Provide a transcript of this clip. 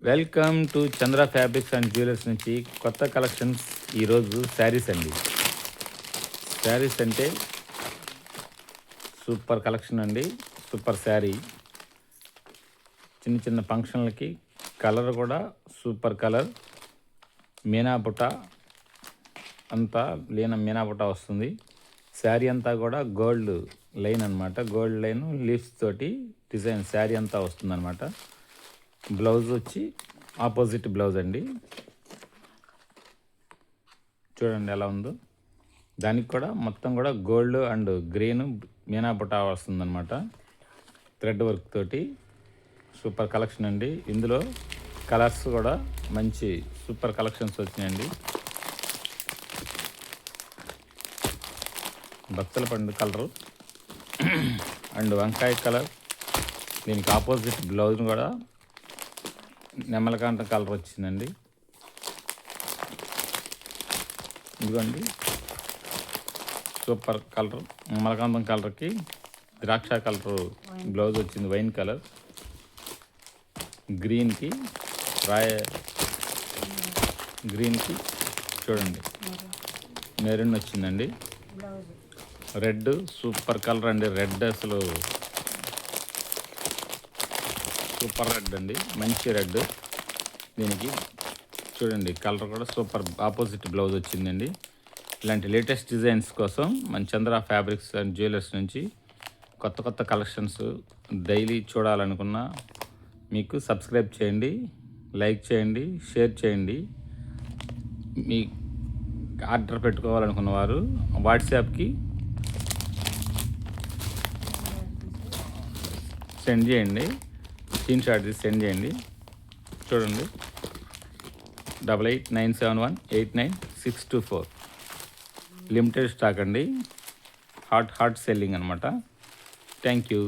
Welcome to Chandra fabrics and jewellers నుంచి కొత్త collections. ఈరోజు శారీస్ అండి. శారీస్ అంటే సూపర్ కలెక్షన్ అండి. సూపర్ శారీ, చిన్న చిన్న ఫంక్షన్లకి. కలర్ కూడా సూపర్ కలర్. మీనాపుట అంతా మీనాపుట వస్తుంది. శారీ అంతా కూడా గోల్డ్ లైన్ అనమాట. గోల్డ్ లైన్ లీవ్స్ తోటి డిజైన్ శారీ అంతా వస్తుందన్నమాట. బ్లౌజ్ వచ్చి ఆపోజిట్ బ్లౌజ్ అండి. చూడండి ఎలా ఉందో. దానికి కూడా మొత్తం కూడా గోల్డ్ అండ్ గ్రీన్ మీనాపుటా వస్తుందన్నమాట. థ్రెడ్ వర్క్ తోటి సూపర్ కలెక్షన్ అండి. ఇందులో కలర్స్ కూడా మంచి సూపర్ కలెక్షన్స్ వచ్చినాయండి. బత్తల పండు కలరు అండ్ వంకాయ కలర్. దీనికి ఆపోజిట్ బ్లౌజ్ కూడా నెమలకాంత కలర్ వచ్చిందండి. ఇదిగోండి సూపర్ కలర్. నెమలకాంతం కలర్కి ద్రాక్ష కలర్ బ్లౌజ్ వచ్చింది. Wine colour. గ్రీన్కి గ్రీన్కి చూడండి మెరూన్ వచ్చిందండి. రెడ్ సూపర్ కలర్ అండి. రెడ్ అసలు సూపర్ రెడ్ అండి. మంచి రెడ్. దీనికి చూడండి కలర్ కూడా సూపర్ ఆపోజిట్ బ్లౌజ్ వచ్చిందండి. ఇలాంటి లేటెస్ట్ డిజైన్స్ కోసం మన చంద్ర ఫ్యాబ్రిక్స్ అండ్ జ్యువెలర్స్ నుంచి కొత్త కొత్త కలెక్షన్స్ డైలీ చూడాలనుకున్నా మీకు సబ్స్క్రైబ్ చేయండి, లైక్ చేయండి, షేర్ చేయండి. మీ ఆర్డర్ పెట్టుకోవాలనుకున్న వారు వాట్సాప్కి సెండ్ చేయండి. స్క్రీన్ షాట్ తీసి సెండ్ చేయండి. చూడండి 8897189624 లిమిటెడ్ స్టాక్ అండి. హాట్ సెల్లింగ్ అనమాట. Thank you.